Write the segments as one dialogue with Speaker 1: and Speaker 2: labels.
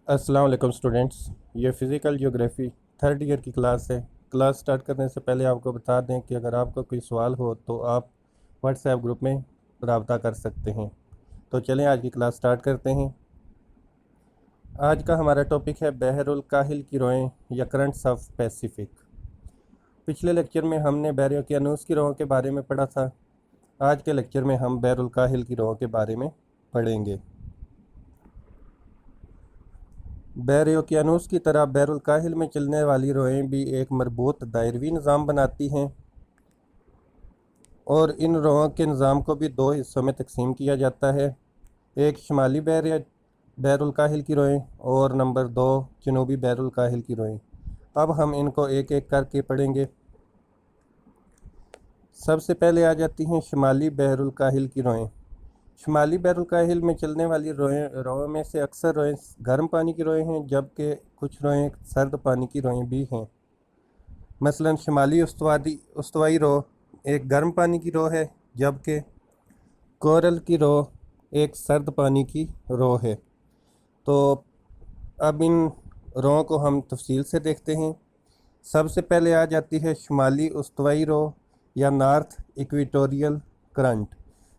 Speaker 1: अस्सलाम वालेकुम स्टूडेंट्स। ये फ़िज़िकल ज्योग्राफ़ी थर्ड ईयर की क्लास है। क्लास स्टार्ट करने से पहले आपको बता दें कि अगर आपका कोई सवाल हो तो आप व्हाट्सएप ग्रुप में रब्ता कर सकते हैं। तो चलें आज की क्लास स्टार्ट करते हैं। आज का हमारा टॉपिक है बहरुल काहिल की रोएं या करंट्स ऑफ पैसिफिक। पिछले लेक्चर में हमने बहर ओकियानूस की रों के बारे में पढ़ा था। आज के लेक्चर में हम बहरुल काहिल की रों के बारे में पढ़ेंगे। बहर ओकियानूस की तरह बहरुल काहिल में चलने वाली रोएं भी एक मरबूत दायरवी निज़ाम बनाती हैं और इन रोओं के निज़ाम को भी दो हिस्सों में तकसीम किया जाता है। एक शुमाली बहरुल काहिल की रोएं और नंबर 2 जनूबी बहरुल काहिल की रोएं। अब हम इनको एक एक करके पढ़ेंगे। सबसे पहले आ जाती हैं शुमाली बहरुल काहिल की रोएं। शुमाली बहरुल काहिल में चलने वाली रोएं में से अक्सर रोएं गर्म पानी की रोएं हैं, जबकि कुछ रोएं सर्द पानी की रोएं भी हैं। मसलन शुमाली उस्तवाई रो एक गर्म पानी की रो है, जबकि कोरल की रो एक सर्द पानी की रो है। तो अब इन रों को हम तफसील से देखते हैं। सबसे पहले आ जाती है शुमाली उस्तवाई रो या नॉर्थ इक्वेटोरियल करंट।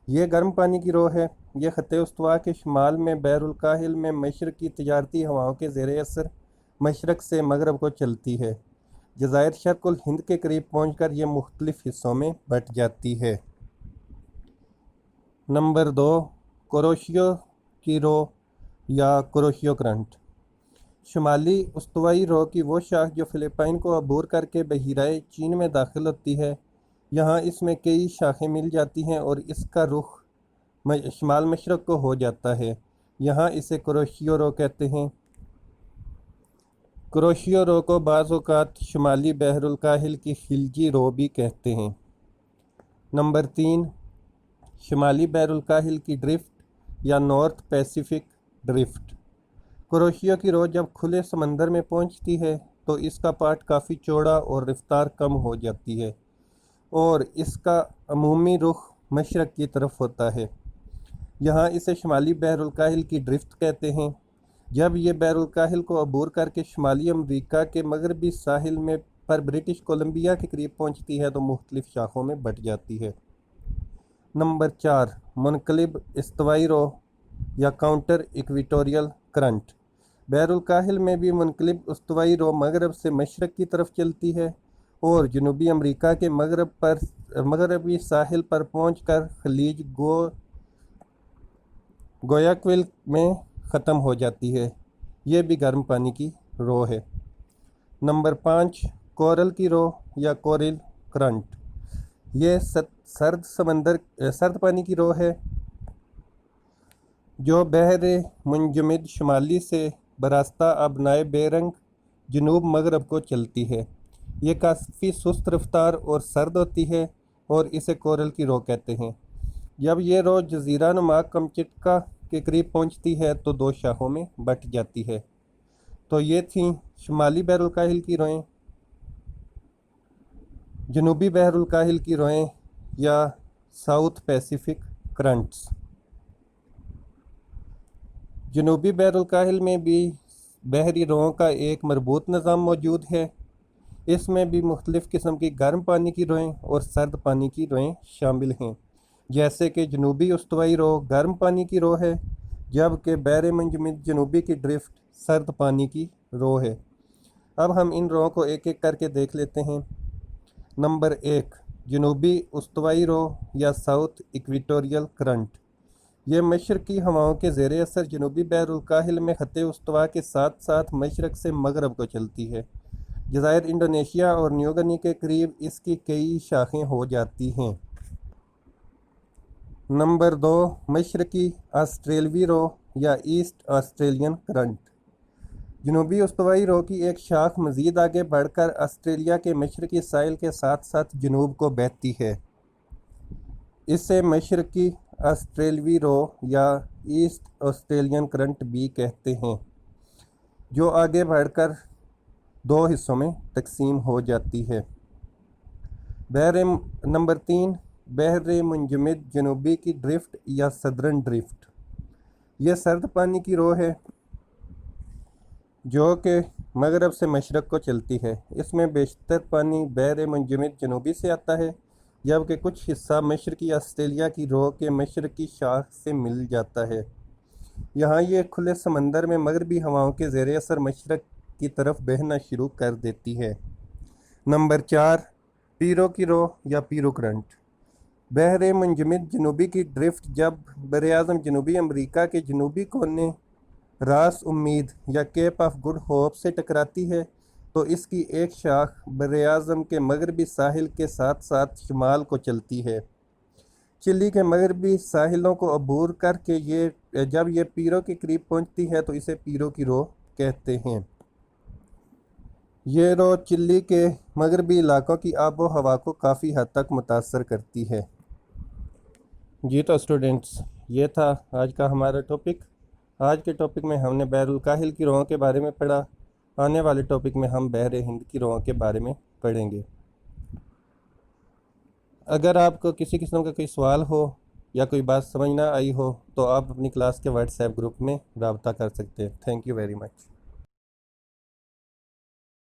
Speaker 1: ये गर्म पानी की रो है। ये ख़त्े उस्तवा के शुमाल में बहरुल काहिल में मशरक़ की तजारती हवाओं के ज़ेर असर मशरक़ से मगरब को चलती है। जज़ायर शर्क़ुल हिंद के करीब पहुंचकर ये मुख्तलिफ़ हिस्सों में बँट जाती है। नंबर 2 कुरोशियो की रो या कुरोशियो करंट। शुमाली उस्तवाई रो की वो शाख जो फ़िलिपाइन को अबूर करके बहिराए चीन में दाखिल होती है। यहाँ इसमें कई शाखें मिल जाती हैं और इसका रुख शुमाल मशरक़ को हो जाता है। यहाँ इसे कुरोशियो रो कहते हैं। कुरोशियो रो को बाज़ औक़ात शुमाली बहरुल काहिल की खिलजी रो भी कहते हैं। नंबर 3 शुमाली बहरुल काहिल की ड्रिफ्ट या नॉर्थ पैसिफिक ड्रिफ्ट। कुरोशियो की रो जब खुले समंदर में पहुंचती है तो इसका पार्ट काफ़ी चौड़ा और रफ्तार कम हो जाती है और इसका अमूमी रुख मशरक़ की तरफ होता है। यहाँ इसे शुमाली बहरुल काहिल की ड्रिफ्ट कहते हैं। जब ये बहरुल काहिल को अबूर करके शुमाली अमरीका के मगरबी साहिल में पर ब्रिटिश कोलंबिया के करीब पहुँचती है तो मुख्तलिफ़ शाखों में बँट जाती है। नंबर 4 मुनकलिब इस्तवाई रो या काउंटर इक्वेटोरियल करंट। बहरुल काहिल में भी मुनकलिब इस्तवाई रो मगरब से मशरक़ की तरफ चलती है और जनूबी अमरीका के मगरबी साहिल पर पहुंचकर खलीज गोयाक्विल में ख़त्म हो जाती है। ये भी गर्म पानी की रो है। नंबर 5 कोरल की रो या कोरल करंट। ये सर्द पानी की रो है जो बहर मुंजमद शुमाली से बरास्ता अबनाए बेरंग जनूब मगरब को चलती है। ये काफ़ी सुस्त रफ्तार और सर्द होती है और इसे कोरल की रो कहते हैं। जब ये रो जज़ीरा नुमा कमचटका के करीब पहुंचती है तो दो शाखों में बँट जाती है। तो ये थी शुमाली बहरुल काहिल की रोएं। जनूबी बहरुल काहिल की रोएं या साउथ पैसिफिक करंट्स। जनूबी बहरुल काहिल में भी बहरी रोओं का एक मरबूत निज़ाम मौजूद है। इसमें भी मुख्तलिफ़ किस्म की गर्म पानी की रोएं और सर्द पानी की रोएं शामिल हैं। जैसे कि जनूबी उस्तवाई रो गर्म पानी की रो है, जबकि बहर मुंजमद जनूबी की ड्रिफ्ट सर्द पानी की रो है। अब हम इन रोओं को एक एक करके देख लेते हैं। नंबर 1 जनूबी उस्तवाई रो या साउथ इक्वेटोरियल करंट। ये मशरक़ी हवाओं के ज़ेर असर जनूबी बहरुल काहिल में ख़त्े उस्तवा के साथ साथ मशरक़ से मगरब को चलती है। जज़ायर इंडोनेशिया और न्यू गिनी के करीब इसकी कई शाखें हो जाती हैं। नंबर 2 मशरक़ी ऑस्ट्रेलवी रो या ईस्ट ऑस्ट्रेलियन करंट। जनूबी उस्तवाई रो की एक शाख मज़ीद आगे बढ़कर ऑस्ट्रेलिया के मशरक़ी साहिल के साथ साथ जनूब को बहती है। इसे मशरक़ी ऑस्ट्रेलवी रो या ईस्ट ऑस्ट्रेलियन करंट भी कहते हैं, जो आगे बढ़कर दो हिस्सों में तकसीम हो जाती है। नंबर 3 बहर मुंजमद जनूबी की ड्रिफ्ट या सदरन ड्रिफ्ट। यह सर्द पानी की रो है। جو کہ مغرب سے مشرق کو چلتی ہے۔ اس میں بیشتر پانی بحر منجمد جنوبی سے آتا ہے، جبکہ کچھ حصہ مشرقی آسٹریلیا کی رو کے مشرقی شاخ سے مل جاتا ہے۔ یہاں یہ کھلے سمندر میں مغربی ہواؤں کے زیر اثر مشرق کی طرف بہنا شروع کر دیتی ہے۔ نمبر 4، پیرو کی رو یا پیرو کرنٹ۔ بحر منجمد جنوبی کی ڈرفٹ جب براعظم جنوبی امریکہ کے جنوبی کونے راس امید یا کیپ آف گڈ ہوپ سے ٹکراتی ہے تو اس کی ایک شاخ براعظم کے مغربی ساحل کے ساتھ ساتھ شمال کو چلتی ہے۔ چلی کے مغربی ساحلوں کو عبور کر کے جب یہ پیرو کے قریب پہنچتی ہے تو اسے پیرو کی رو کہتے ہیں۔ یہ رو چلی کے مغربی علاقوں کی آب و ہوا کو کافی حد تک متاثر کرتی ہے۔ جی تو اسٹوڈنٹس، یہ تھا آج کا ہمارا ٹاپک۔ آج کے ٹاپک میں ہم نے بحر الکاہل کی روؤں کے بارے میں پڑھا۔ آنے والے ٹاپک میں ہم بحر ہند کی روؤں کے بارے میں پڑھیں گے۔ اگر آپ کو کسی قسم کا کوئی سوال ہو یا کوئی بات سمجھ نہ آئی ہو تو آپ اپنی کلاس کے واٹس ایپ گروپ میں رابطہ کر سکتے ہیں۔ Thank you very much.